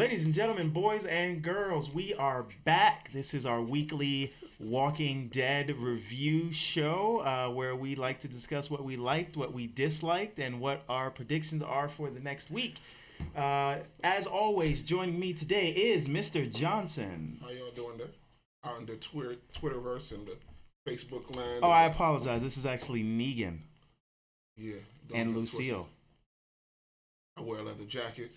Ladies and gentlemen, boys and girls, we are back. This is our weekly Walking Dead review show where we like to discuss what we liked, what we disliked, and what our predictions are for the next week. As always, joining me today is Mr. Johnson. How y'all doing there? Out in the Twitterverse and the Facebook land. Oh, I apologize. This is actually Negan. Yeah. And Lucille. I wear a leather jacket.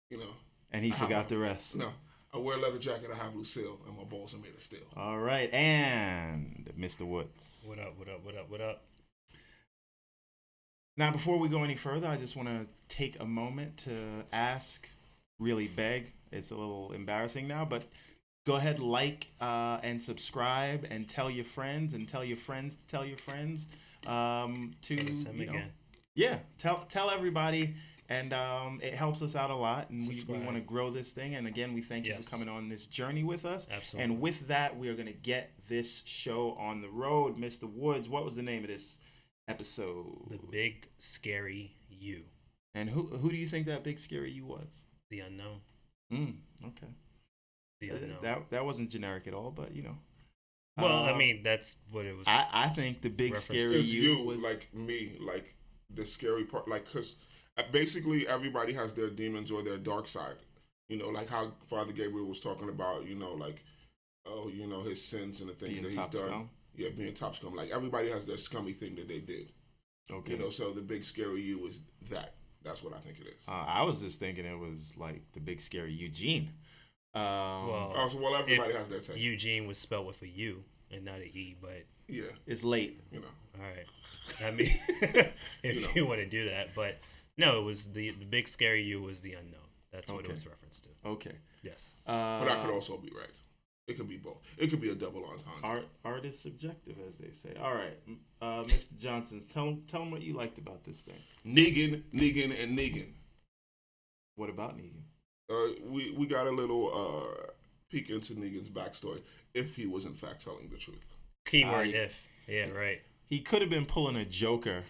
You know. And he forgot the rest. No. I wear a leather jacket. I have Lucille, and my balls are made of steel. All right. And Mr. Woods. What up, what up, what up, what up? Now, before we go any further, I just want to take a moment to ask, really beg. It's a little embarrassing now, but go ahead, like and subscribe, and tell your friends, and tell your friends to tell your friends. Yeah, tell everybody, and it helps us out a lot, and we want to grow this thing. And again, we thank you for coming on this journey with us. Absolutely. And with that, we are going to get this show on the road. Mr. Woods, what was the name of this episode? The Big Scary You. And who do you think that big scary you was? The Unknown. Okay. The Unknown. That wasn't generic at all, but you know. Well, I mean, that's what it was. I think the big scary you was like me, like the scary part, like because basically everybody has their demons or their dark side. You know, like how Father Gabriel was talking about. You know, like his sins and the things being that he's done. Scum. Yeah, being top scum. Like everybody has their scummy thing that they did. Okay. You know, so the big scary you is that. That's what I think it is. I was just thinking it was like the big scary Eugene. Well, everybody has their take. Eugene was spelled with a U and not an E, but yeah, it's late. You know. All right. I mean, if you want to do that, but no, it was the big scary you was the unknown. That's what it was referenced to. Okay. Yes. But that could also be right. It could be both. It could be a double entendre. Art is subjective, as they say. All right, Mr. Johnson, tell them what you liked about this thing. Negan, and Negan. What about Negan? We got a little peek into Negan's backstory, if he was in fact telling the truth. Keyword if. Yeah, right. He could have been pulling a Joker.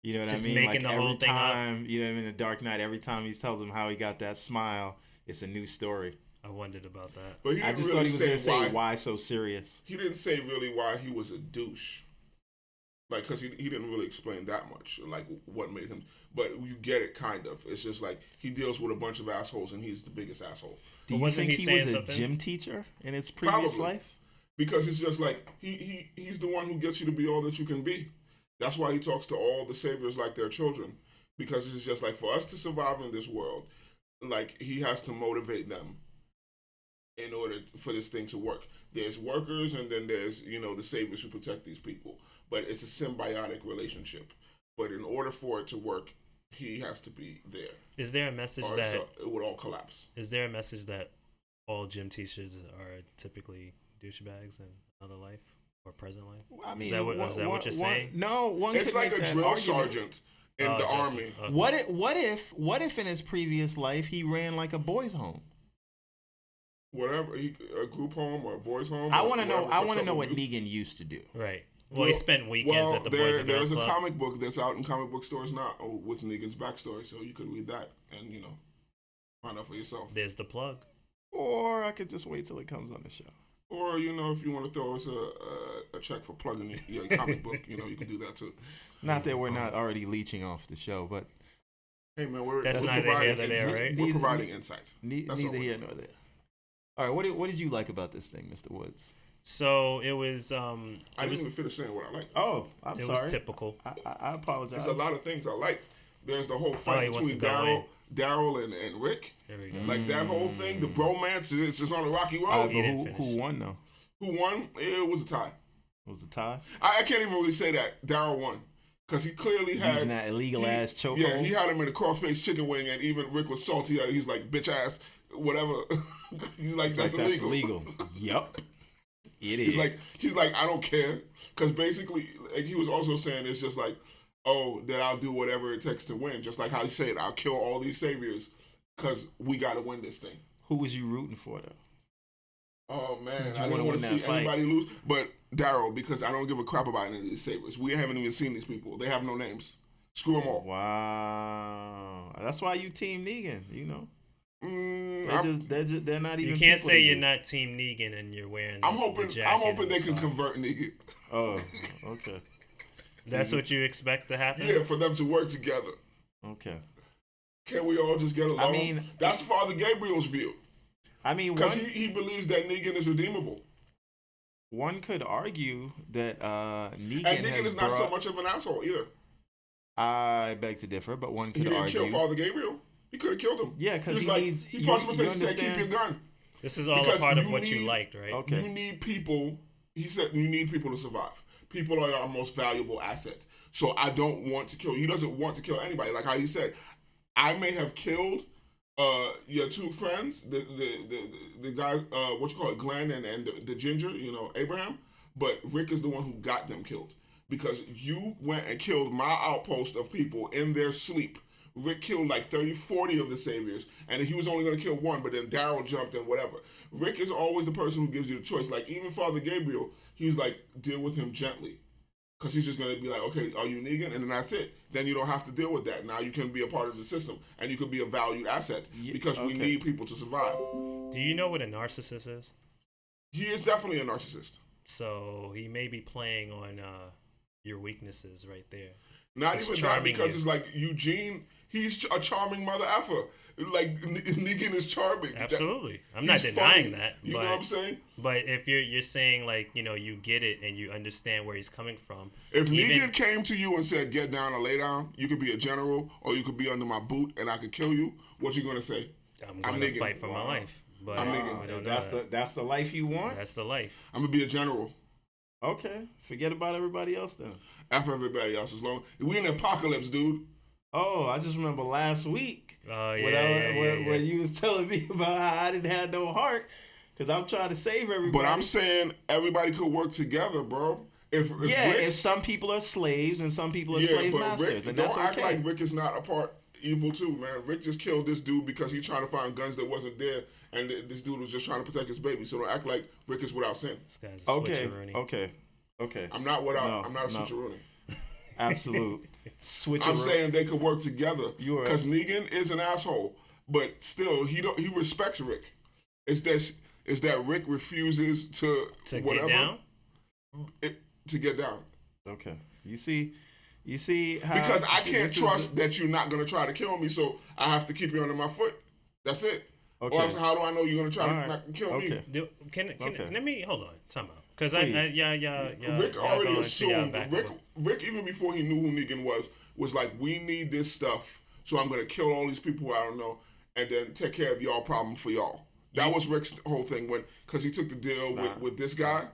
You know what Just I mean? making like the whole every thing time, up. you know, in the Dark Knight, every time he tells him how he got that smile, it's a new story. I wondered about that. But I just thought he was going to say why so serious. He didn't say really why he was a douche. Like, because he didn't really explain that much, like what made him. But you get it, kind of. It's just like he deals with a bunch of assholes, and he's the biggest asshole. Do you think he was a gym teacher in his previous life? Because it's just like he's the one who gets you to be all that you can be. That's why he talks to all the saviors like they're children. Because it's just like, for us to survive in this world, like, he has to motivate them in order for this thing to work. There's workers, and then there's, the saviors who protect these people. But it's a symbiotic relationship. But in order for it to work, he has to be there. Is there a message or that it would all collapse? Is there a message that all gym teachers are typically douchebags in another life or present life? I mean, is that what you're saying? No, it's like a drill sergeant in the army. Okay. What if in his previous life he ran like a boys' home? Whatever, a group home or a boys' home. I want to know. I want to know what Negan used to do. Right. Well, he spent weekends at the Boys and Girls Club. There's a comic book that's out in comic book stores now with Negan's backstory, so you could read that and find out for yourself. There's the plug. Or I could just wait till it comes on the show. Or if you want to throw us a check for plugging your comic book, you can do that too. Not that we're not already leeching off the show, but hey man, that's neither here nor there, right? We're providing insight. Neither here nor there. All right, what did you like about this thing, Mr. Woods? So it was. I didn't even finish saying what I liked. Oh, I'm sorry. It was typical. I apologize. There's a lot of things I liked. There's the whole fight between Daryl and Rick. There we go. Like that whole thing, the bromance is just on a rocky road. Who won though? Who won? It was a tie. It was a tie? I can't even really say that Daryl won. Because he clearly had... Using that illegal-ass chokehold? Yeah, he had him in a cross-faced chicken wing, and even Rick was salty. He was like, bitch-ass, whatever. He's like, that's illegal. That's illegal. Yup. It is. He's like, I don't care. Because basically, like, he was also saying it's just like, that I'll do whatever it takes to win. Just like how he said, I'll kill all these saviors because we got to win this thing. Who was you rooting for, though? Oh, man. I didn't want to see anybody lose. But Daryl, because I don't give a crap about any of these saviors. We haven't even seen these people. They have no names. Screw them all. Wow. That's why you team Negan, They're not even. You can't people say to you're you. not Team Negan and you're wearing. I'm the hoping jacket they and can stuff. convert Negan. Oh, okay, That's what you expect to happen. Yeah, for them to work together. okay. Can we all just get along? mean- that's Father Gabriel's view. I mean, Because one, he believes that Negan is redeemable. one could argue that Negan, And Negan has is not so brought- much of an asshole either. I beg to differ, but one He could didn't argue. kill Father Gabriel. He could have killed him. Yeah, 'cause was he like, needs- He you- punched him in you the face and said, keep understand? your gun. This is all a Because part of you what you need- liked, right? Okay. You need people. He said you need people to survive. People are our most valuable asset. So I don't want to kill. He doesn't want to kill anybody. Like how he said, I may have killed your two friends, the guy, what you call it, Glenn and the ginger, Abraham. But Rick is the one who got them killed because you went and killed my outpost of people in their sleep. Rick killed like 30, 40 of the saviors, and he was only going to kill one, but then Daryl jumped and whatever. Rick is always the person who gives you the choice. Like, even Father Gabriel, he's like, deal with him gently. Because he's just going to be like, okay, are you Negan? And then that's it. Then you don't have to deal with that. Now you can be a part of the system, and you could be a valued asset because we okay. need people to survive. Do you know what a narcissist is? He is definitely a narcissist. So he may be playing on your weaknesses right there. Not It's even that, charming because you. it's like Eugene, he's a charming mother effer. Like, Negan is charming. Absolutely. I'm He's not denying funny. that. You but, know what I'm saying? But if you're saying, like, you get it and you understand where he's coming from. If even- Negan came to you and said, get down or lay down, you could be a general or you could be under my boot and I could kill you, what you going to say? I'm going to Negan. fight for my life. But I'm I Negan. don't know That's that. that's the life you want. That's the life. I'm going to be a general. Okay, forget about everybody else then. After everybody else is long. We in the apocalypse, dude. Oh, I just remember last week Oh, yeah, when you was telling me about how I didn't have no heart because I'm trying to save everybody. But I'm saying everybody could work together, bro. If Rick, some people are slaves and some people are slave but masters, Rick, and don't that's act okay. like Rick is not a part evil too, man. Rick just killed this dude because he's trying to find guns that wasn't there, and this dude was just trying to protect his baby. So don't act like Rick is without sin. This guy's a switcheroonie. Okay. I'm not without. No, I'm not a no. switcheroonie. Absolute switch. I'm saying they could work together You are- because Negan is an asshole, but still he respects Rick. It's that Rick refuses to whatever get down. to get down. Okay. You see how Because I can't this is- trust that you're not gonna try to kill me, so I have to keep you under my foot. That's it. Okay. Or else how do I know you're gonna try All to right. not kill Okay. me? Can Okay. let me hold on, time out, because Please. Rick already assumed. Rick even before he knew who Negan was like, we need this stuff, so I'm gonna kill all these people who I don't know, and then take care of y'all problem for y'all. That was Rick's whole thing because he took the deal with this guy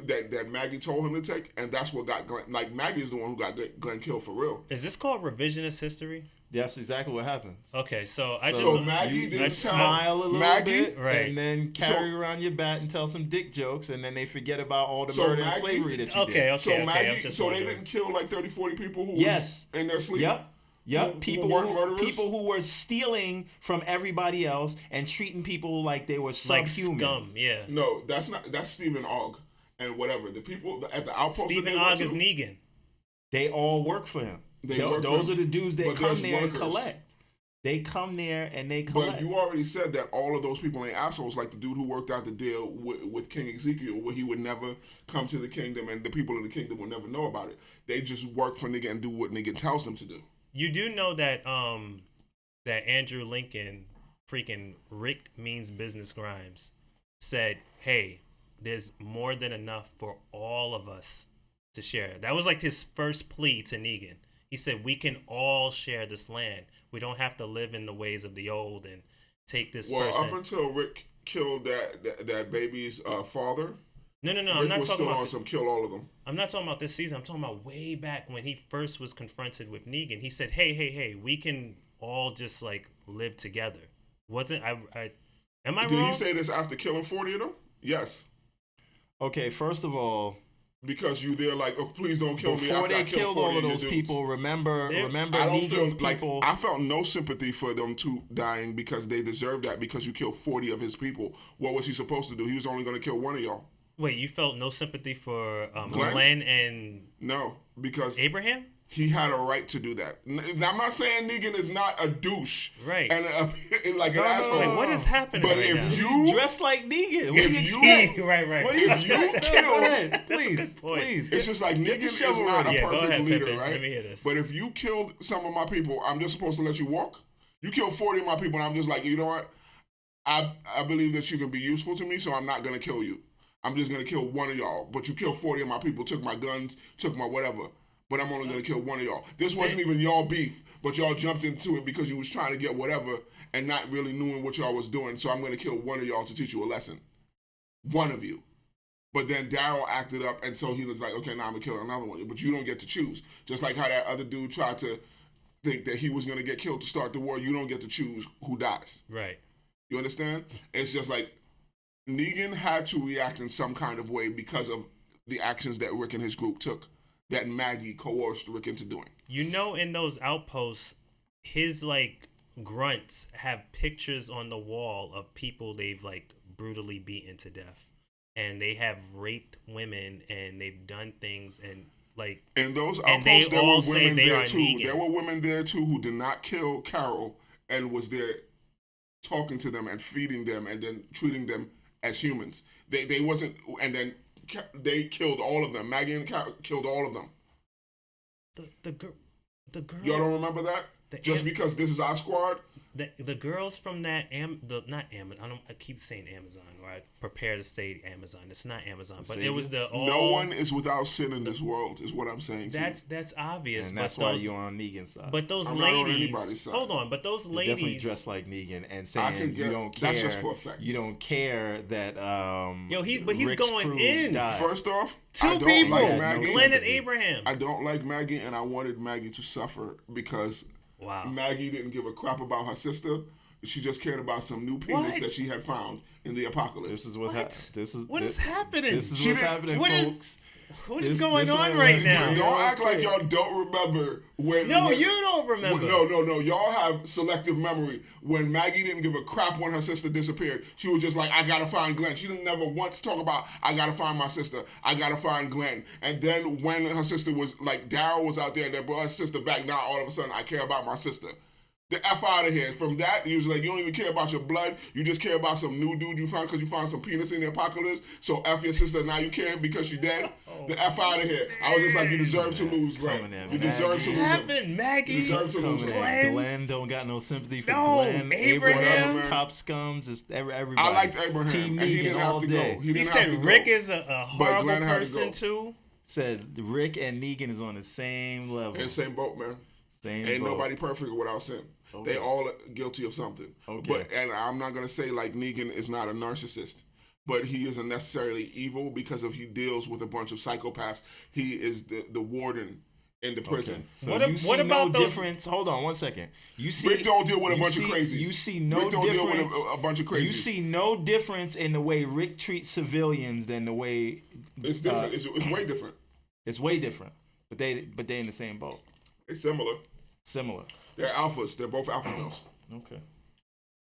that Maggie told him to take, and that's what got Glenn. Like, Maggie is the one who got Glenn killed for real. Is this called revisionist history? That's exactly what happens. Okay, so So Maggie you didn't tell smile a little Maggie, bit, Right. and then carry around your bat and tell some dick jokes, and then they forget about all the So murder and Maggie- slavery that you Okay, did. okay, So okay. I'm Maggie, just so they wondering. didn't kill like 30, 40 people who Yes. was in their sleep. Yep. Who People weren't murderers? people who were stealing from everybody else and treating people like they were like subhuman. scum. Yeah. No, that's Stephen Ogg and whatever. The people at the outpost. Stephen that they Ogg went is to, Negan. They all work for him. They work for Those him. are the dudes that But come there's there and workers. collect. They come there and they But collect. you already said that all of those people ain't assholes. Like the dude who worked out the deal with King Ezekiel, where he would never come to the kingdom, and the people in the kingdom would never know about it. They just work for nigga and do what nigga tells them to do. You do know that that Andrew Lincoln, freaking Rick Means Business Grimes, said, "Hey, there's more than enough for all of us to share." That was like his first plea to Negan. He said, "We can all share this land. We don't have to live in the ways of the old and take this Well, person." up until Rick killed that baby's father, No, Rick I'm not was talking still about. on some kill all of them. I'm not talking about this season. I'm talking about way back when he first was confronted with Negan. He said, "Hey, we can all just like live together." Wasn't I? Am I Did wrong? he say this after killing 40 of them? Yes. Okay, first of all, Because they're like, oh, please don't kill me before after they I kill killed 40 all of your those dudes. people, remember I don't feel Negan's like people. I felt no sympathy for them two dying because they deserve that because you killed 40 of his people. What was he supposed to do? He was only going to kill one of y'all. Wait, you felt no sympathy for Glenn? Glenn and No, because Abraham? he had a right to do that. I'm not saying Negan is not a douche, Right. And like an asshole. Wait, what is happening But right if now? you He's dressed like Negan. What do you if you- expect? right. What do you if you expect? kill- Go ahead, That's a please, good point. please. It's just like get Negan the is shovel not ready. a Yeah, go perfect ahead, leader, Pippin. right? Let me hear this. But if you killed some of my people, I'm just supposed to let you walk? You killed 40 of my people, and I'm just like, you know what? I believe that you can be useful to me, so I'm not going to kill you. I'm just going to kill one of y'all. But you killed 40 of my people, took my guns, took my whatever. But I'm only going to kill one of y'all. This wasn't even y'all beef, but y'all jumped into it because you was trying to get whatever and not really knowing what y'all was doing. So I'm going to kill one of y'all to teach you a lesson. One of you. But then Daryl acted up, and so he was like, okay, now I'm going to kill another one. But you don't get to choose. Just like how that other dude tried to think that he was going to get killed to start the war. You don't get to choose who dies. Right. You understand? It's just like Negan had to react in some kind of way because of the actions that Rick and his group took, that Maggie coerced Rick into doing. You know, in those outposts, his like grunts have pictures on the wall of people they've like brutally beaten to death, and they have raped women, and they've done things, and like In those And they outposts, there all were say women they there are too. Negan. There were women there too who did not kill Carol and was there talking to them and feeding them and then treating them as humans. They wasn't, and then they killed all of them. Maggie and Carol killed all of them. the girl. Y'all don't remember that? Just because this is our squad? The girls from that not Amazon. I keep saying Amazon, or I prepare to say Amazon. It's not Amazon, but it was the all. No one is without sin in this world, is what I'm saying. to you. That's obvious. And that's but why those, you're on Negan's side. But those I'm not on ladies. anybody's side. Hold on, but those You're definitely ladies. dressed like Negan and I can saying get- you don't care. that's just for effect. You don't care that Yo, but he's Rick's going crew in. died. First off, Two I don't people, like Maggie. Glenn and sympathy. Abraham. I don't like Maggie, and I wanted Maggie to suffer because Wow. Maggie didn't give a crap about her sister. She just cared about some new penis What? that she had found in the apocalypse. This is what's What? What this, is happening? This is She what's didn't- happening, what is- folks. What is this- going this on one right right now? here. Don't act like y'all don't remember when. No, when- you don't remember. No. Y'all have selective memory. When Maggie didn't give a crap when her sister disappeared, she was just like, I gotta find Glenn. She didn't never once talk about, I gotta find my sister. I gotta find Glenn. And then when her sister was, like, Daryl was out there and they brought her sister back, now all of a sudden, I care about my sister. The F out of here. From that, he was like, you don't even care about your blood. You just care about some new dude you found because you found some penis in the apocalypse. So F your sister, now you care because she's dead. The F out of here. I was just like, you deserve to lose, bro. Coming in, You deserve to What lose. him. happened, Maggie? You deserve to lose. Coming him. in. Glenn? Glenn don't got no sympathy for No, Glenn. Abraham. man. top scums, just everybody. I liked Abraham, Team and he Negan didn't all have to day. go. He He didn't said have to Rick go. is a horrible Glenn had to person go. too. Said Rick and Negan is on the same level. In the same boat, man. Same Ain't boat. nobody perfect without sin. Okay. They all guilty of something. Okay. But and I'm not gonna say like Negan is not a narcissist, but he isn't necessarily evil because of he deals with a bunch of psychopaths. He is the warden in the prison. So What you ab- see what about no those- difference? Hold on one second. You see Rick don't deal with a you bunch of see- crazies. You see no Rick don't deal difference. with a bunch of crazies. You see no difference in the way Rick treats civilians than the way It's different. It's way different. it's way different. But they in the same boat. It's similar. Similar. They're alphas. They're both alpha males. Okay.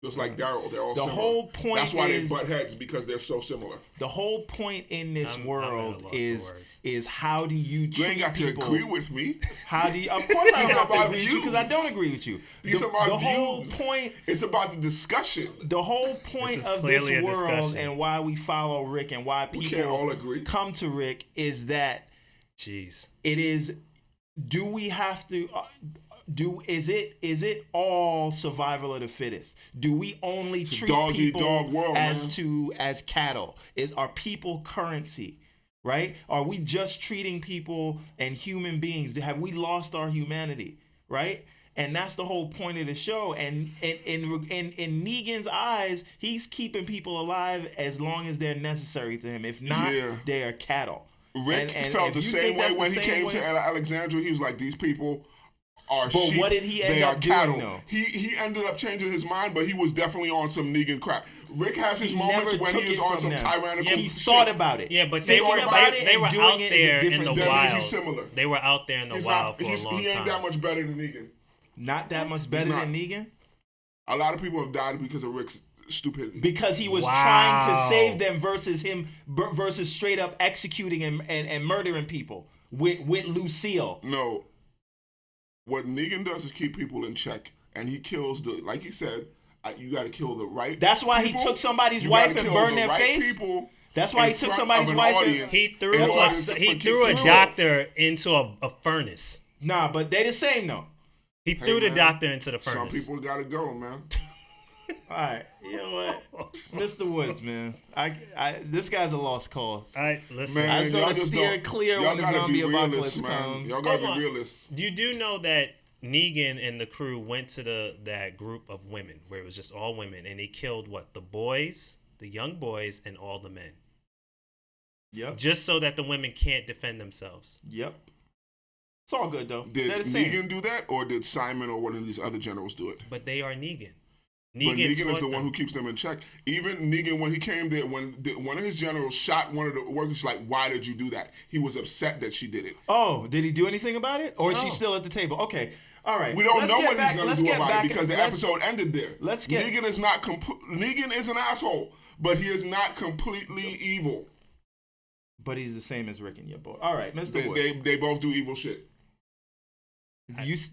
Just like Daryl, they're all The similar. whole point That's why is they butt heads because they're so similar. the whole point in this I'm at a world loss for is words. how do you You treat ain't got to people? agree with me. How do you? Of course, I These don't are have to my agree with you because I views. don't agree with you. These are my the whole views. point. It's about the discussion. The whole point is of this clearly a world discussion. and why we follow Rick and why We can't all people agree. come to Rick is that Jeez. it is. Do we have to? Is it all survival of the fittest? Do we only a treat dog-eat-dog people world, as cattle? Are people currency? Right? Are we just treating people and human beings? Have we lost our humanity? Right? And that's the whole point of the show. And in Negan's eyes, he's keeping people alive as long as they're necessary to him. If not, Yeah. they are cattle. Rick And felt if the you same think way that's the when he same came way- to Alexandria. He was like, these people are But sheep. what did he end they up are doing, cattle. though? He ended up changing his mind, but he was definitely on some Negan crap. Rick has his He moments never when took he is it on from some them. tyrannical Yeah, He shit. thought about it. Yeah, but they Thinking were about it they and were doing out it is a there in different the thing. That means wild. he's similar. They were out there in the He's wild not. for a long He ain't time. that much better than Negan. Not that much better not. than Negan? A lot of people have died because of Rick's stupidity. Because he was Wow. trying to save them versus straight up executing and murdering people with Lucille. No, what Negan does is keep people in check, and he kills like he said, you got to kill the right. That's why people. he took somebody's You wife gotta and kill burned the their right face. People That's why in he took front somebody's of an wife and audience. He threw in order a to- doctor into a furnace. Nah, but they the same though. He threw the man, doctor into the Some furnace. people gotta go, man. All right, you know what, Mr. Woods, man, this guy's a lost cause. Listen. Man, I just know y'all to just steer don't- clear y'all when the gotta zombie be apocalypse realists, man. comes. Y'all gotta Hold be on. realists. You do know that Negan and the crew went to that group of women where it was just all women, and they killed the boys, the young boys, and all the men, Yep. just so that the women can't defend themselves. Yep. It's all good though. Did They're the same. Negan do that, or did Simon or one of these other generals do it? But they are Negan. But Negan is taught the one them. who keeps them in check. Even Negan, when he came there, when one of his generals shot one of the workers, like, why did you do that? He was upset that she did it. Oh, did he do anything about it, or is she No. still at the table? Okay. All right. We don't Let's know get what back- he's going let's to do get about back- it because the let's- episode ended there. let's get- Negan is not Negan is an asshole, but he is not completely evil. But he's the same as Rick and your boy. All right, Mr. Woods. They both do evil shit.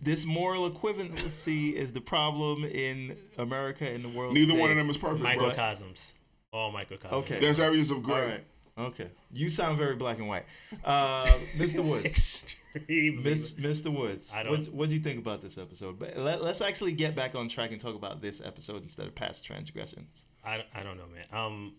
This moral equivalency is the problem in America and the world. Neither today. one of them is perfect. But Microcosms. All microcosms. Okay. there's areas of gray. All right. Okay. You sound very black and white. Mr. Woods. Extremely. Mr. Woods. I don't- What do you think about this episode? But let's actually get back on track and talk about this episode instead of past transgressions. I don't know, man.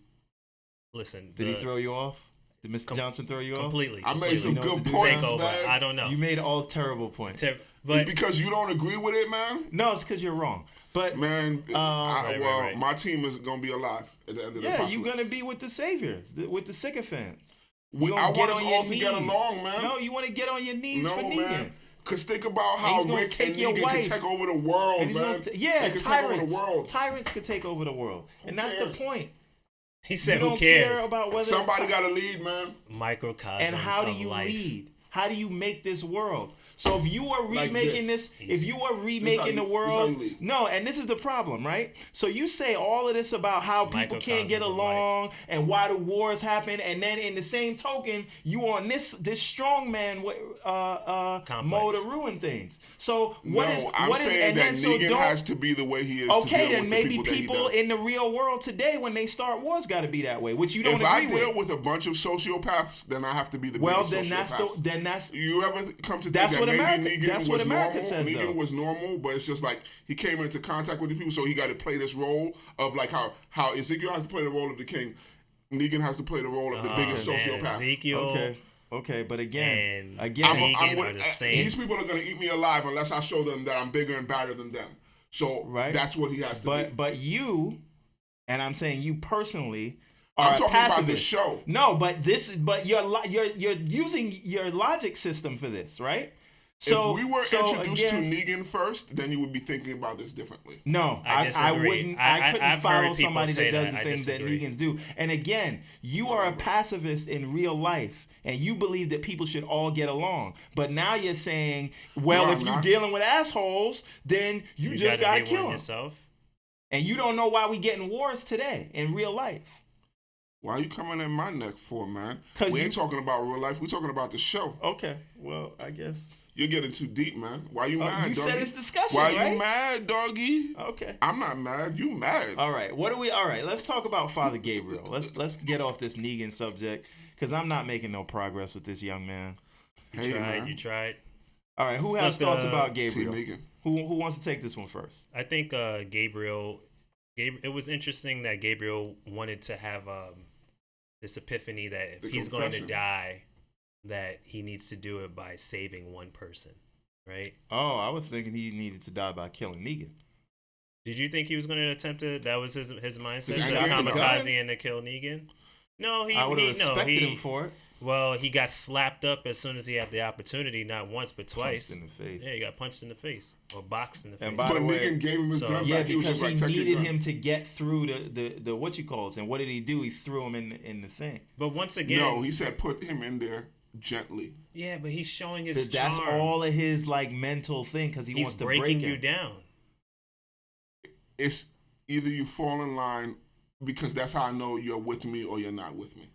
Listen. Did he throw you off? Did Mr. Johnson throw you off? completely? I made some You know what good to do, points, Take over. man. I don't know. You made all terrible points. But Because you don't agree with it, man. No, it's because you're wrong. But Man, right. my team is gonna be alive at the end of the yeah, apocalypse. you're gonna be with the saviors, with the sycophants. I You want gonna us all to get along, man. No, you want to get on your knees No, for Negan. man. Cause think about how he's gonna Rick take and your Negan wife. can take over the world, And he's man. gonna yeah, they can take over tyrants. the world. Tyrants could take over the world, and that's the cares? point. he You said, don't "Who cares?" care about whether Somebody it's got to lead, man. Microcosms. and how do of you life. lead? How do you make this world? So if you are Like remaking this. if you are remaking the this how world, you lead. no, and this is the problem, right? So you say all of this about how people can't get Microcosms of along and why the wars happen, and then in the same token, you on this strongman mode to ruin things. So what is I'm what is saying and that then so Negan don't has to be the way he is. to okay, deal then with maybe the people people that he does. in the real world today, when they start wars, got to be that way, which you don't If I agree deal with. with a bunch of sociopaths, then I have to be the Well, biggest then sociopaths. that's You ever come to think That's that what maybe America- Negan that's was what America normal? says, Negan though. was normal, but it's just like he came into contact with the people, so he got to play this role of like how Ezekiel has to play the role of the king. Negan has to play the role of the biggest Man, sociopath. Ezekiel. okay, but again, And again, Negan are the same. These people are going to eat me alive unless I show them that I'm bigger and badder than them. So Right. that's what he has to be. but you, and I'm saying you personally, are I'm a talking about the pacifist. show. No, but you're using your logic system for this, right? So if we were so introduced again, to Negan first, then you would be thinking about this differently. No, I I disagree. wouldn't. I couldn't I've follow heard people somebody say that does that. the I things that disagree. Negans do. And again, you are a pacifist in real life, and you believe that people should all get along. But now you're saying, well, No, if I'm you're not. dealing with assholes, then you just gotta be kill one them. yourself. And you don't know why we getting wars today in real life. Why are you coming in my neck for, man? 'Cause We you- ain't talking about real life. We're talking about the show. Okay, well, I guess. You're getting too deep, man. Why you mad, You doggy? said it's discussion, Why right? you mad, doggy? Okay. I'm not mad. You mad. All right. All right. Let's talk about Father Gabriel. Let's get off this Negan subject because I'm not making no progress with this young man. Hey, man. You tried. All right. Who has Look, thoughts about T. Gabriel? Negan. Who wants to take this one first? I think Gabriel. It was interesting that Gabriel wanted to have this epiphany that if The he's going to confession. die, that he needs to do it by saving one person, right? Oh, I was thinking he needed to die by killing Negan. Did you think he was going to attempt it? That was his mindset Did to he have the kamikaze gun? and to kill Negan. No, I would have respected him for it. Well, he got slapped up as soon as he had the opportunity, not once but twice. Punched in the face. Yeah, he got punched in the face or boxed in the And face. by But the way- Negan gave him his So- gun Yeah, back. He was because just he like, take your needed gun. him to get through the what you call it. And what did he do? He threw him in the thing. But once again, No, he said put him in there gently. yeah, but he's showing his That's charm. all of his like mental thing because he He's wants to breaking break you him. down. It's either you fall in line because that's how I know you're with me or you're not with me.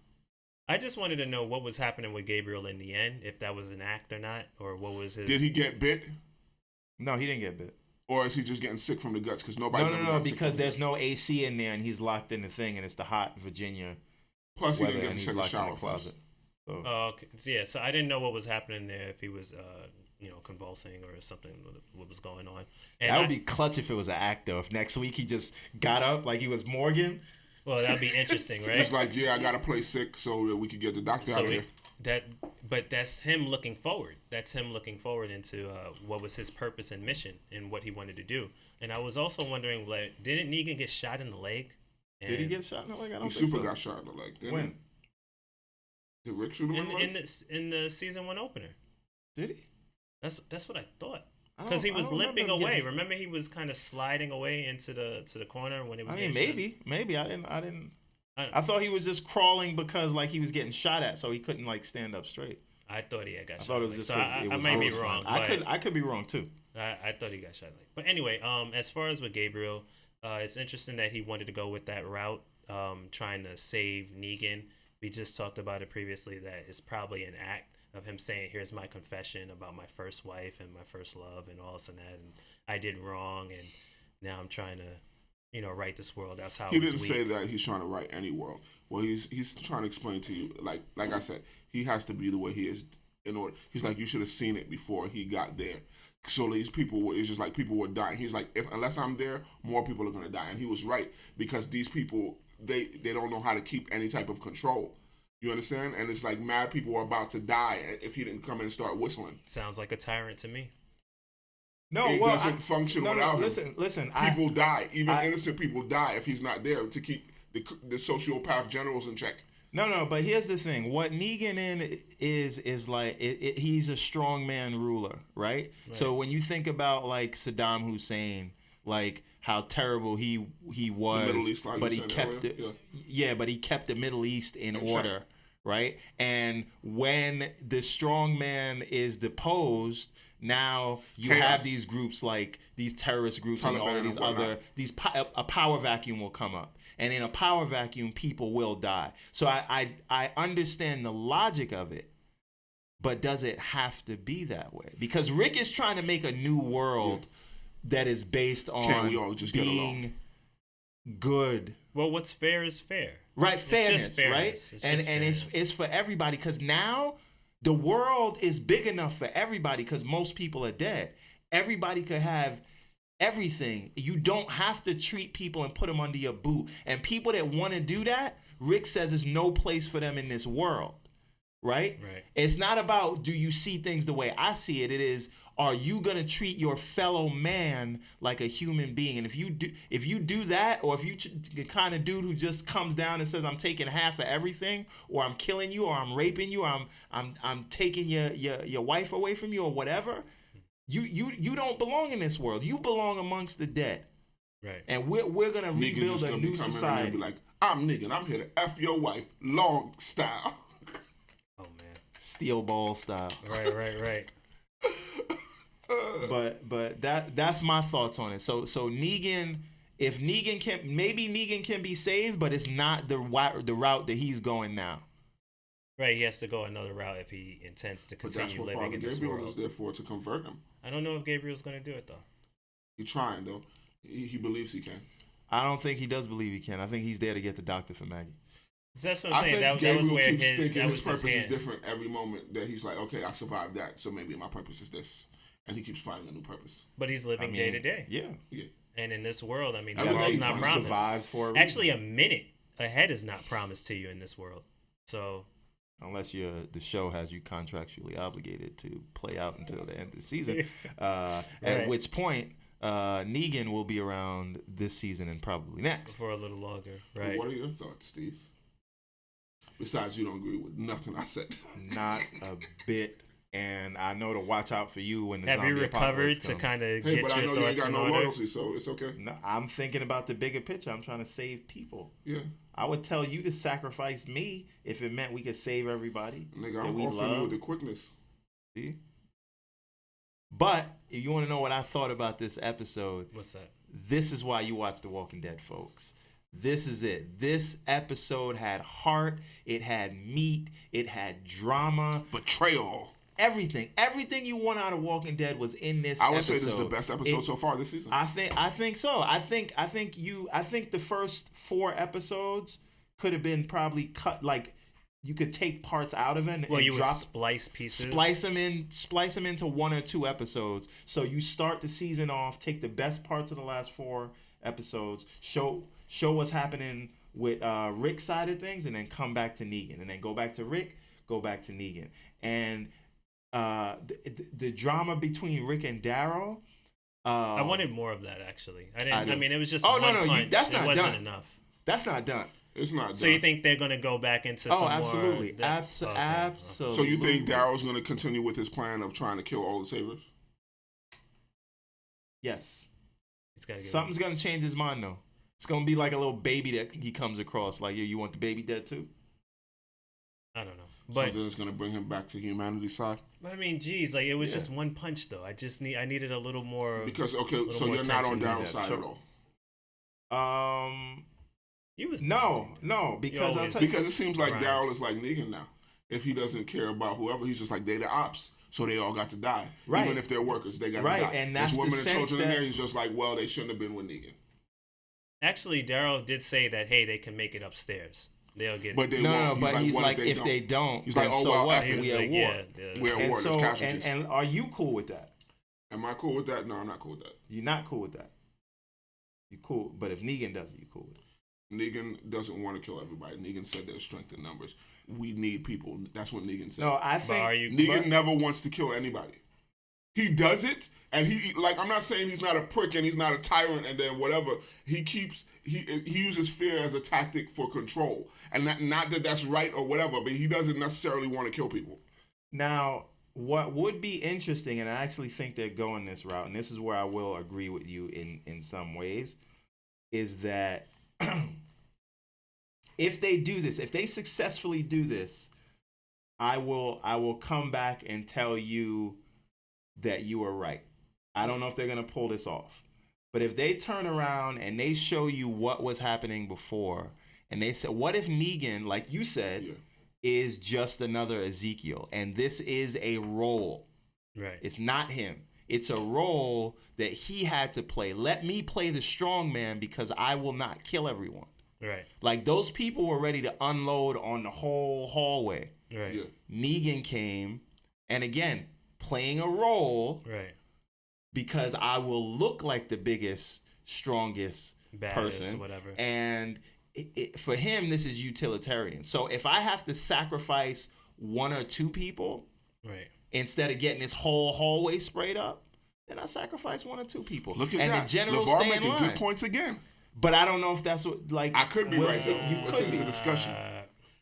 I just wanted to know what was happening with Gabriel in the end, if that was an act or not, or what was his. Did he get bit? No, he didn't get bit. Or is he just getting sick from the guts? Because No, nobody's ever no, gotten sick because from the there's guts. no AC in there, and he's locked in the thing, and it's the hot Virginia Plus, he weather, didn't and get to he's take a locked in shower the first. closet. So, Oh, okay. So, yeah, so I didn't know what was happening there, if he was, convulsing or something, what was going on. And that would be clutch if it was an act, though. If next week he just got up like he was Morgan. Well, that'd be interesting, right? It's like, yeah, I got to play sick so that we could get the doctor out of here. But that's him looking forward. That's him looking forward into what was his purpose and mission and what he wanted to do. And I was also wondering, like, didn't Negan get shot in the leg? Did he get shot in the leg? I don't He think super so. got shot in the leg. Didn't When? he? Did Rick shoot him in the leg? in the season 1 opener? Did he? That's what I thought. I Because he don't- I was don't limping remember him away. getting- Remember, he was kind of sliding away into the corner when he was. I mean, getting shot? maybe. I didn't. I- I thought he was just crawling because like he was getting shot at, so he couldn't like stand up straight. I thought he had got I shot. thought it was in the just. leg. 'Cause So it I was might be horrifying. wrong. I could be wrong too. I thought he got shot in the leg. But anyway, as far as with Gabriel, it's interesting that he wanted to go with that route, trying to save Negan. We just talked about it previously that it's probably an act of him saying, "Here's my confession about my first wife and my first love and all this and that, and I did wrong, and now I'm trying to, right this world." That's how He it was didn't weak. say that he's trying to right any world. Well, he's trying to explain to you, like I said, he has to be the way he is in order. He's like, you should have seen it before he got there. So these people, it's just like people were dying. He's like, unless I'm there, more people are gonna die, and he was right because these people they don't know how to keep any type of control. You understand? And it's like mad people are about to die if he didn't come in and start whistling. Sounds like a tyrant to me. No, It well, doesn't function without him. Listen. People die. Even innocent people die if he's not there to keep the sociopath generals in check. No, but here's the thing. What Negan is like he's a strongman ruler, right? So when you think about like Saddam Hussein, like how terrible he was, Middle East, like but you he said kept earlier, it, but he kept the Middle East in check. order, right? And when the strongman is deposed, now you Chaos. have these groups like these terrorist groups and all Taliban of these and whatnot. other a power vacuum will come up, and in a power vacuum people will die. So I understand the logic of it, but does it have to be that way? Because Rick is trying to make a new world that is based Can't we all on just get being good. Well, what's fair is fair. Right, It's just fairness, fairness. right? It's just And fairness. it's for everybody, because now the world is big enough for everybody because most people are dead. Everybody could have everything. You don't have to treat people and put them under your boot. And people that want to do that, Rick says there's no place for them in this world. Right? Right. It's not about do you see things the way I see it. It is, are you gonna treat your fellow man like a human being? And if you do that, or if you the kind of dude who just comes down and says I'm taking half of everything, or I'm killing you, or I'm raping you, or I'm taking your wife away from you, or whatever, you don't belong in this world. You belong amongst the dead. Right. And we're gonna Negan rebuild just a gonna new be coming in and society. be like, I'm Negan. I'm here to F your wife, long style. Oh man. Steel ball style. Right. But that's my thoughts on it. So Negan, if Negan can be saved, but it's not the route that he's going now. Right. He has to go another route if he intends to But that's continue what living Father in this Gabriel world. is there for, to convert him. I don't know if Gabriel's going to do it though. He's trying though. He believes he can. I don't think he does believe he can. I think he's there to get the doctor for Maggie. So that's what I'm I saying. think That was Gabriel where keeps his thinking that his was his purpose is hand. different every moment that he's like, okay, I survived that, so maybe my purpose is this, and he keeps finding a new purpose. But he's living day to day. Yeah. Yeah. And in this world, I mean, I the would world's think not he promised. survived for a reason. Actually, a minute ahead is not promised to you in this world. So Unless the show has you contractually obligated to play out until the end of the season, at Right. which point Negan will be around this season and probably next. for a little longer, right? What are your thoughts, Steve? Besides, you don't agree with nothing I said. Not a bit. And I know to watch out for you when the Have you zombie recovered apocalypse to comes. kind of Hey, get but I your know you ain't thoughts got in no order? loyalty, so it's okay. No, I'm thinking about the bigger picture. I'm trying to save people. Yeah, I would tell you to sacrifice me if it meant we could save everybody nigga, that I'm we offering you love. with the quickness. See? But if you want to know what I thought about this episode, What's that? this is why you watch The Walking Dead, folks. This is it. This episode had heart. It had meat. It had drama. Betrayal. Everything you want out of Walking Dead was in this I would episode. say this is the best episode so far this season. I think so. I think the first 4 episodes could have been probably cut, like you could take parts out of it and you would splice pieces, splice them into 1 or 2 episodes. So you start the season off, take the best parts of the last 4 episodes, show what's happening with Rick's side of things, and then come back to Negan, and then go back to Rick, go back to Negan, and the drama between Rick and Daryl. I wanted more of that, actually. I mean, it was just Oh, one no, punch. that's not it wasn't done. enough. That's not done. It's not So done. you think they're going to go back into some absolutely. more... Absolutely. So you think Daryl's going to continue with his plan of trying to kill all the Saviors? Yes. He's gotta get Something's going to change his mind, though. It's going to be like a little baby that he comes across. Like, you want the baby dead, too? I don't know. So But, then it's going to bring him back to humanity's side? I mean, geez, like, it was just one punch, though. I needed a little more... Because, okay, so more you're not on tension. Daryl's side Sure. at all? He was No, because I'll tell you. Because it seems like Grimes. Daryl is like Negan now. If he doesn't care about whoever, he's just like, they the ops, so they all got to die. Right. Even if they're workers, they got to Right, die. and that's There's women the and sense children in that- there, he's just like, well, they shouldn't have been with Negan. Actually, Daryl did say that, hey, they can make it upstairs. They'll get But they No, won't. but he's what like, if they don't, He's then like, oh, so well, what? F it. He was We at like, war. yeah. We're at And war, there's so, casualties. and are you cool with that? Am I cool with that? No, I'm not cool with that. You're not cool with that. You cool, but if Negan does it, you cool with it. Negan doesn't want to kill everybody. Negan said there's strength in numbers. We need people. That's what Negan said. No, I But think are you... Negan never wants to kill anybody. He does it, and he like I'm not saying he's not a prick and he's not a tyrant and then whatever. He uses fear as a tactic for control, and not that that's right or whatever, but he doesn't necessarily want to kill people. Now, what would be interesting, and I actually think they're going this route, and this is where I will agree with you in some ways, is that if they do this, if they successfully do this, I will come back and tell you that you are right. I don't know if they're going to pull this off. But if they turn around and they show you what was happening before, and they said, what if Negan, like you said, is just another Ezekiel, and this is a role. Right. It's not him. It's a role that he had to play. Let me play the strong man because I will not kill everyone. Right. Like, those people were ready to unload on the whole hallway. Right. Yeah. Negan came, and again, playing a role Right. because I will look like the biggest, strongest Baddest, person. whatever. And for him, this is utilitarian. So if I have to sacrifice 1 or 2 people Right. instead of getting this whole hallway sprayed up, then I sacrifice 1 or 2 people. Look at and that. the general LeVar stay in making line. good points again. But I don't know if that's what, like, I could be we'll right. see. Though. You could It's be. a discussion.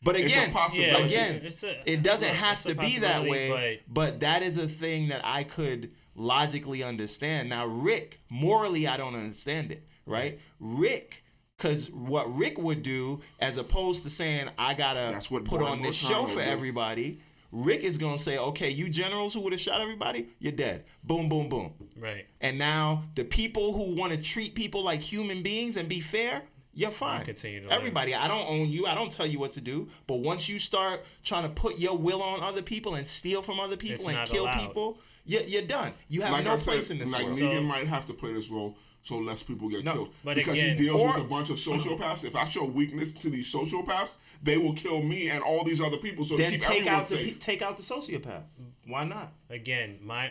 But It's a again, possibility. again, it doesn't have to be that way. But But that is a thing that I could logically understand. Now, Rick, morally, I don't understand it, right? Rick, because what Rick would do, as opposed to saying, I got to put Boyd on this Buchanan show would for do. everybody, Rick is going to say, okay, you generals who would have shot everybody, you're dead. Boom, boom, boom. right. And now the people who want to treat people like human beings and be fair, you're fine. continue to live. Everybody, I don't own you. I don't tell you what to do. But once you start trying to put your will on other people and steal from other people It's and not kill allowed. people, you're done. You have Like no I said, place in this like world. Negan So- might have to play this role so less people get No, killed. but Because again- he deals or- with a bunch of sociopaths. If I show weakness to these sociopaths, they will kill me and all these other people. So to Then keep take everyone out safe. take out the sociopaths. Why not? Again, my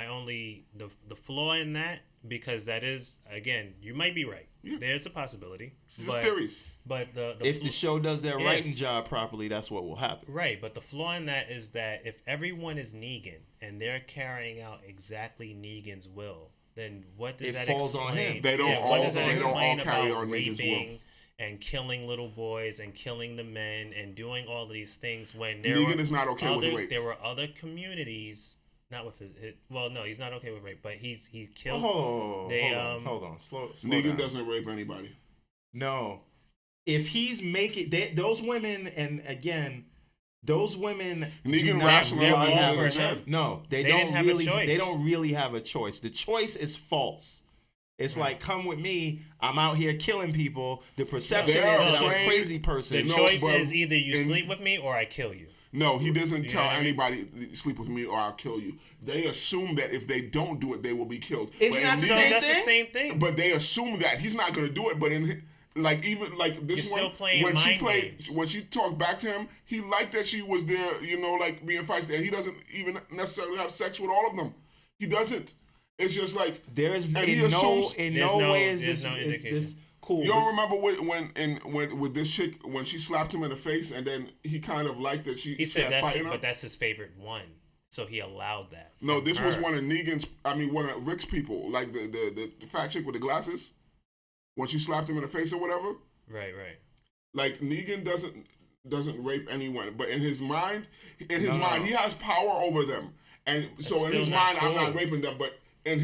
only the flaw in that, because that is, again, you might be right. Yeah. There's a possibility. Just but, theories. But If the show does their if- writing job properly, that's what will happen. Right, but the flaw in that is that if everyone is Negan and they're carrying out exactly Negan's will, then what does It that falls on explain? him. They don't Yeah, all- what does that they don't all explain carry about on Negan's will. raping and killing little boys and killing the men and doing all these things when there Negan were is not okay with other, rape. there were other communities, not with his well, no, he's not okay with rape, but he killed. Oh, They, hold on. Slow Negan down. doesn't rape anybody. No. If he's making those women, and again, those women Negan do not rationalizes really all have for a him. no. They They don't didn't have a really. choice. They don't really have a choice. The choice is false. It's like, come with me. I'm out here killing people. The perception They is are that I'm a afraid- crazy The person. No, choice but is either you in- sleep with me or I kill you. No, he doesn't You tell know what I mean? anybody sleep with me or I'll kill you. They assume that if they don't do it, they will be killed. Isn't that the No, same that's thing? the same thing. But they assume that he's not going to do it. But in like even like this You're one, still playing when she mind played, games. when she talked back to him, he liked that she was there. You know, like being feisty, and he doesn't even necessarily have sex with all of them. He doesn't. It's just like There's and he in assumes. no way is there's this no is indication. this cool. You don't remember when with this chick when she slapped him in the face and then he kind of liked that He she said had that's fighting it, her? but that's his favorite one, so he allowed that. No, from this was her. one of Negan's. I mean, one of Rick's people, like the fat chick with the glasses. When she slapped him in the face or whatever, Right. like Negan doesn't rape anyone, but in his mind, he No. has power over them, and so in still his not mind, I'm not cool. raping them, but in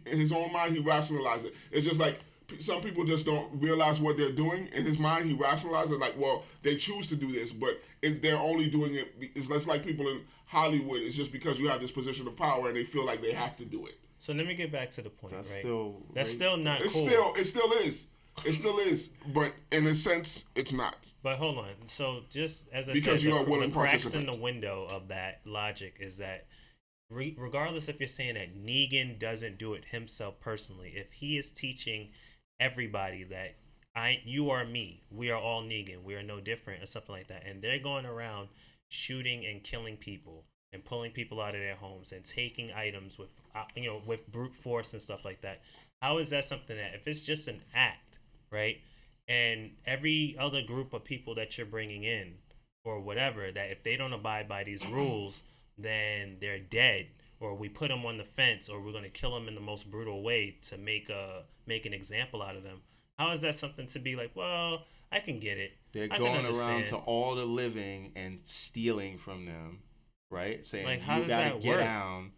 in his own mind, he rationalizes it. It's just like some people just don't realize what they're doing. In his mind, he rationalizes it like, well, they choose to do this, but they're only doing it. It's less like people in Hollywood. It's just because you have this position of power and they feel like they have to do it. So let me get back to the point. That's right? still That's rape. still not It's cool. it still is. It still is, but in a sense, it's not. But hold on. So just as I Because said, you are a the willing cracks participant. in the window of that logic is that regardless if you're saying that Negan doesn't do it himself personally, if he is teaching everybody that you are me, we are all Negan, we are no different or something like that, and they're going around shooting and killing people and pulling people out of their homes and taking items with with brute force and stuff like that, how is that something that if it's just an act, right? And every other group of people that you're bringing in or whatever, that if they don't abide by these rules, then they're dead, or we put them on the fence, or we're going to kill them in the most brutal way to make an example out of them. How is that something to be like, well, I can get it. They're I can going around understand. to all the living and stealing from them, right? Saying Like, how you does gotta that get work? down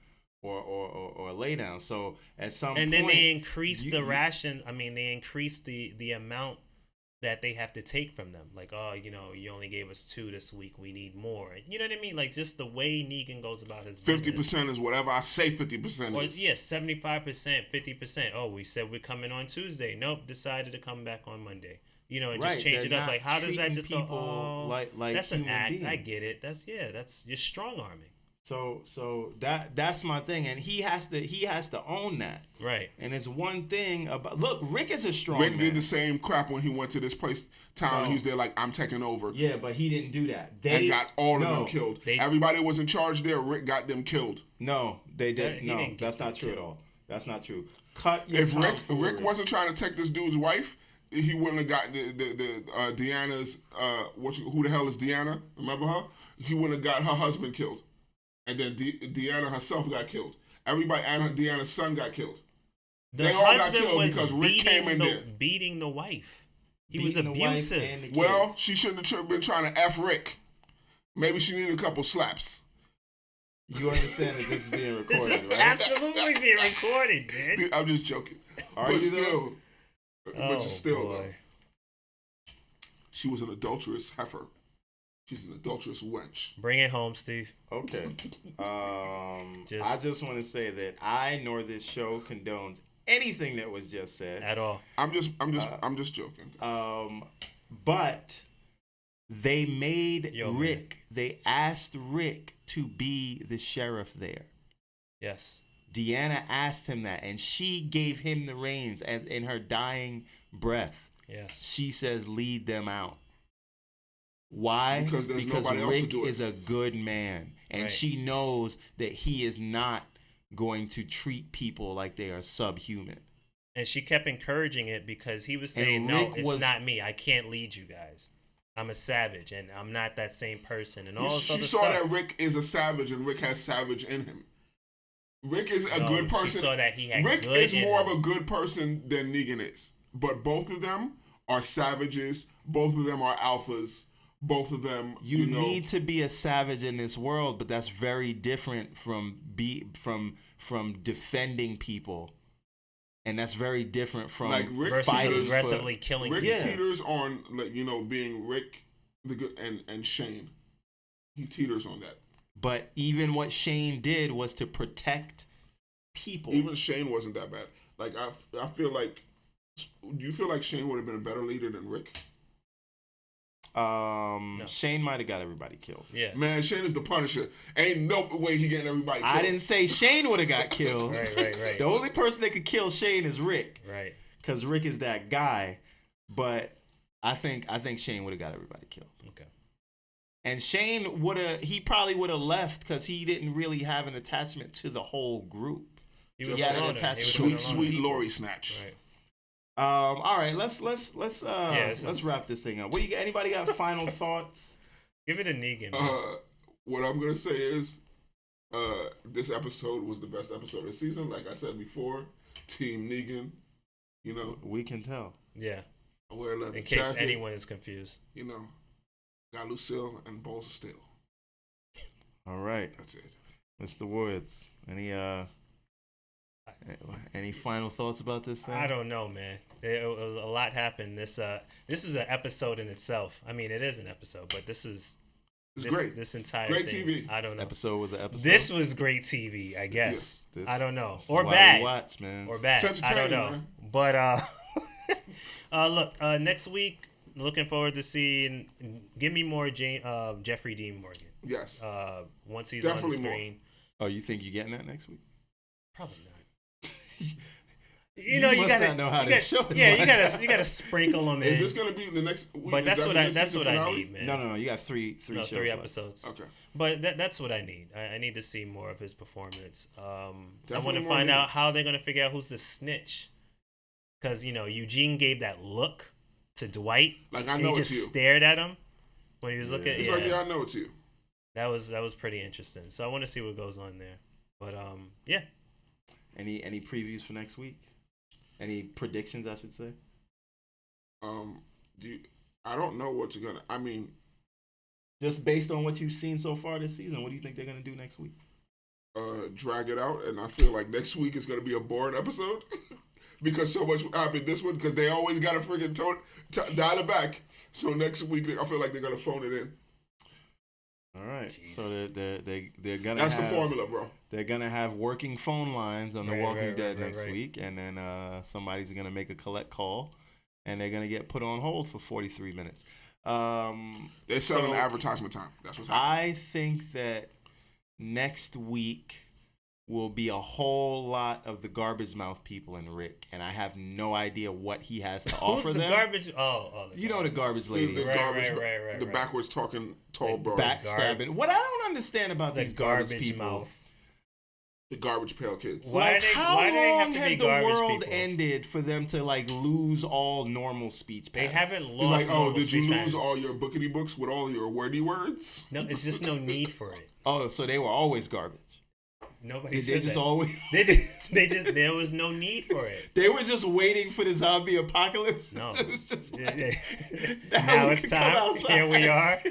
or lay down. So at some And point, then they increase you- the you- ration. I mean, they increase the amount that they have to take from them. Like, oh, you only gave us 2 this week. We need more. You know what I mean? Like, just the way Negan goes about his business. 50% is whatever I say 50% Or is. yeah, 75%, 50%. Oh, we said we're coming on Tuesday. Nope, decided to come back on Monday. And just change they're it up. not Like, how does that treating just go? people Oh, like that's an human act. I beings. get it. That's you're strong arming. So that's my thing, and he has to own that. Right. And it's one thing about Rick is a strong Rick man. did the same crap when he went to this town. No. He was there like, I'm taking over. Yeah, but he didn't do that. And got all of them No. killed. They- Everybody was in charge there. Rick got them killed. No, they didn't. He No, didn't get that's not them true at killed. all. That's not true. Cut your If Rick tomfoolery. wasn't trying to take this dude's wife, he wouldn't have got the Deanna's who the hell is Deanna? Remember her? He wouldn't have got her husband killed, and then Deanna herself got killed. Everybody and Deanna's son got killed. The They all got husband killed was because Rick came in there. beating the wife. He was Beating the wife abusive. and the kids. Well, she shouldn't have been trying to F Rick. Maybe she needed a couple slaps. You understand that this is being This recorded, is right? absolutely being recorded, man. I'm just joking. Are but you still, Oh, but still, boy. though, she was an adulterous heifer. She's an adulterous wench. Bring it home, Steve. Okay. I Just- just want to say that I nor this show condones anything that was just said. At all. I'm just joking. But they made Yo, man. Rick. They asked Rick to be the sheriff there. Yes. Deanna asked him that, and she gave him the reins. And in her dying breath, Yes. she says, "Lead them out." Why? Because there's nobody else to Rick do it. is a good man, and Right. she knows that he is not going to treat people like they are subhuman. And she kept encouraging it because he was And saying, no, Rick it's was- not me. I can't lead you guys. I'm a savage, and I'm not that same person, and all this She other saw stuff. that Rick is a savage, and Rick has savage in him. Rick is a No, good person. She saw that he had Rick good is in more him. of a good person than Negan is. But both of them are savages. Both of them are alphas. Both of them, You know, need to be a savage in this world, but that's very different from defending people, and that's very different from Like Rick versus fighting teeters, aggressively killing Rick people. Yeah. teeters on, like, being Rick the good and Shane. He teeters on that. But even what Shane did was to protect people. Even Shane wasn't that bad. Like I feel like, do you feel like Shane would have been a better leader than Rick? Shane might have got everybody killed. Yeah. Man, Shane is the Punisher. Ain't no way he getting everybody killed. I didn't say Shane would have got killed. Right. The only person that could kill Shane is Rick. Right. Because Rick is that guy. But I think Shane would have got everybody killed. Okay. And Shane he probably would have left because he didn't really have an attachment to the whole group. He was had an alone. attachment. Sweet Lori snatch. Right. All right, let's wrap this thing up. What anybody got final thoughts? Give it a Negan. What I'm gonna say is, this episode was the best episode of the season. Like I said before, Team Negan. You know, we can tell. Yeah. I wear a leather In case jacket, anyone is confused. You know, got Lucille and balls of steel. All right, that's it. Mr. Woods, any final thoughts about this thing? I don't know, man. A lot happened. This is an episode in itself. I mean, it is an episode, but this great. This entire great thing, TV. I don't know. Episode was an episode. This was great TV, I guess. Yeah, I don't know. This Or is why bad. we watch, man. Or bad. I don't know. Man. But look, next week, looking forward to seeing. Give me more Jeffrey Dean Morgan. Yes. Once he's definitely on the screen. More. Oh, you think you're getting that next week? Probably not. You gotta not know how this show is. Yeah, you gotta sprinkle them in. Is this gonna be the next week? But that's what I need, man. No. You got three shows. 3 episodes. Okay. But that's what I need. I need to see more of his performance. I want to more find needed. out how they're gonna figure out who's the snitch. Because Eugene gave that look to Dwight. Like I and know he it's just you. stared at him when he was looking. He's like, I know it's you. That was pretty interesting. So I want to see what goes on there. But yeah. Any previews for next week? Any predictions, I should say? I don't know what you're gonna. I mean, just based on what you've seen so far this season, what do you think they're gonna do next week? Drag it out, and I feel like next week is gonna be a boring episode because so much happened this one. Because they always gotta freaking dial it back. So next week, I feel like they're gonna phone it in. All right, jeez. So they're gonna. That's the formula, bro. They're gonna have working phone lines on The Walking Dead next right. week, and then somebody's gonna make a collect call, and they're gonna get put on hold for 43 minutes. They're selling advertisement time. That's what's happening. I think that next week will be a whole lot of the garbage mouth people and Rick, and I have no idea what he has to offer Who's the them. Garbage? Oh, you know the garbage lady. The backwards talking tall bro. Backstabbing. What I don't understand about these garbage people. Mouth. The garbage pail kids. Why do they have to has be the garbage world people? ended for them to lose all normal speech patterns? They haven't He's lost. like, oh, did you lose patterns. all your bookity books with all your wordy words? No, it's just no need for it. Oh, so they were always garbage. Nobody Did said they just that. always? There was no need for it. They were just waiting for the zombie apocalypse. No. It was just like, now it's time. Here we are.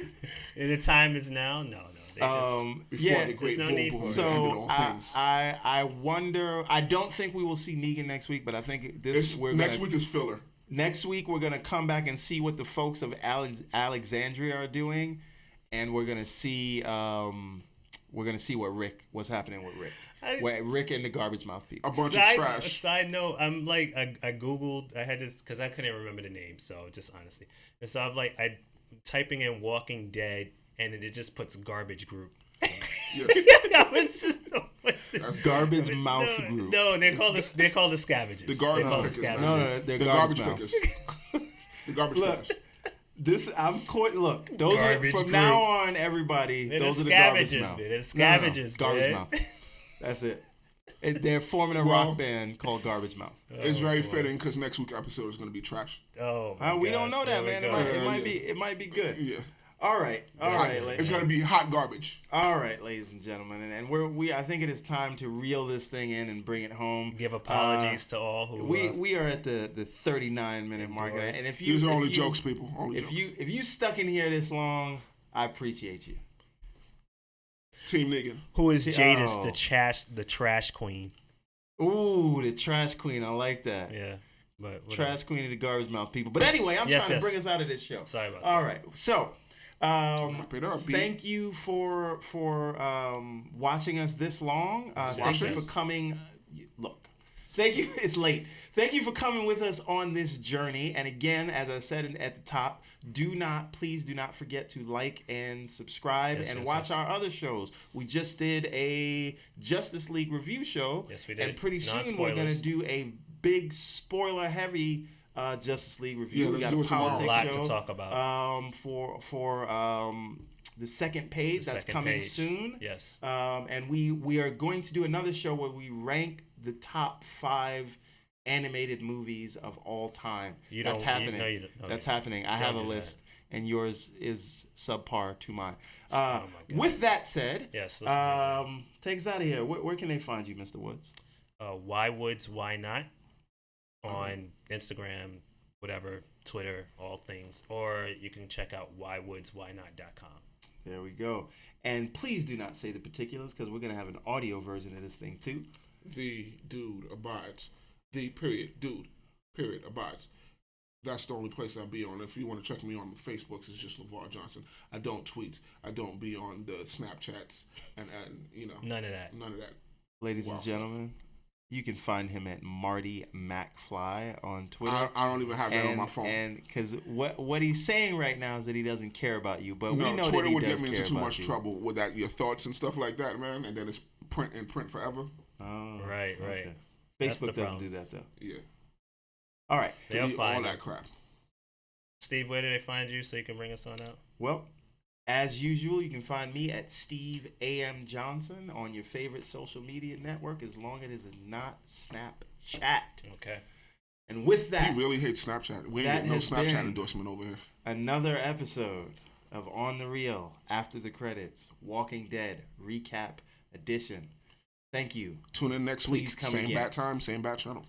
The time is now. No. The great no need for it. So I wonder. I don't think we will see Negan next week, but I think next week is filler. Next week we're gonna come back and see what the folks of Alexandria are doing, and we're gonna see what's happening with Rick. Rick and the garbage mouth people. A bunch of trash. Side note, I'm like, I Googled, I had this, because I couldn't remember the name, so just honestly. And so I'm like, I typing in Walking Dead, and it just puts garbage group. Yeah. That was just so funny. That's garbage mouth group. No, they're called the scavengers. The garbage pickers. No, they're garbage pickers. The garbage Look, pickers. Look, those are from now on, everybody. Those are the garbage mouth. They're scavengers. Garbage mouth. That's it. They're forming a rock band called Garbage Mouth. It's very fitting because next week's episode is going to be trash. Oh, we don't know that, man. It might be good. Yeah. All right. It's going to be hot garbage. All right, ladies and gentlemen, and I think it is time to reel this thing in and bring it home. Give apologies to all who. We are at the 39-minute mark, and if you these are only jokes, people. If you stuck in here this long, I appreciate you. Team Negan. Who is Jadis, the trash queen? Ooh, the trash queen. I like that. Yeah. But trash queen of the garbage mouth people. But anyway, I'm trying to bring us out of this show. Sorry about that. All right. So, thank you for watching us this long. Thank you for coming. Look, thank you. It's late. Thank you for coming with us on this journey. And again, as I said at the top, please do not forget to like and subscribe and watch our other shows. We just did a Justice League review show. Yes, we did. And pretty soon we're going to do a big spoiler-heavy Justice League review. Yeah, we got a politics a lot show to talk about. For the second page that's coming soon. Yes. And we are going to do another show where we rank the top 5 animated movies of all time. That's happening. That's happening. I have a list, and yours is subpar to mine. With that said, yes. Take us out of here. Where can they find you, Mr. Woods? Why Woods, Why Not? On Instagram, whatever, Twitter, all things. Or you can check out whywoodswhynot.com. There we go. And please do not say the particulars, because we're going to have an audio version of this thing, too. The dude abides. The dude abides. That's the only place I'll be on. If you want to check me on the Facebooks, it's just LeVar Johnson. I don't tweet. I don't be on the Snapchats and None of that. Ladies and gentlemen, you can find him at Marty McFly on Twitter. I don't even have that on my phone. And because what he's saying right now is that he doesn't care about you, but we know Twitter that he would does get me care into too about much you. trouble with that, your thoughts and stuff like that, man. And then it's print forever. Oh, right. Okay. Facebook doesn't do that though. Yeah. All right. They'll find all that crap. Steve, where do they find you so you can bring us on out? Well, as usual, you can find me at Steve A.M. Johnson on your favorite social media network, as long as it is not Snapchat. Okay. And with that, he really hates Snapchat. We ain't getting no Snapchat endorsement over here. Another episode of On the Reel, After the Credits, Walking Dead Recap Edition. Thank you. Tune in next week. Same bat time, same bat channel.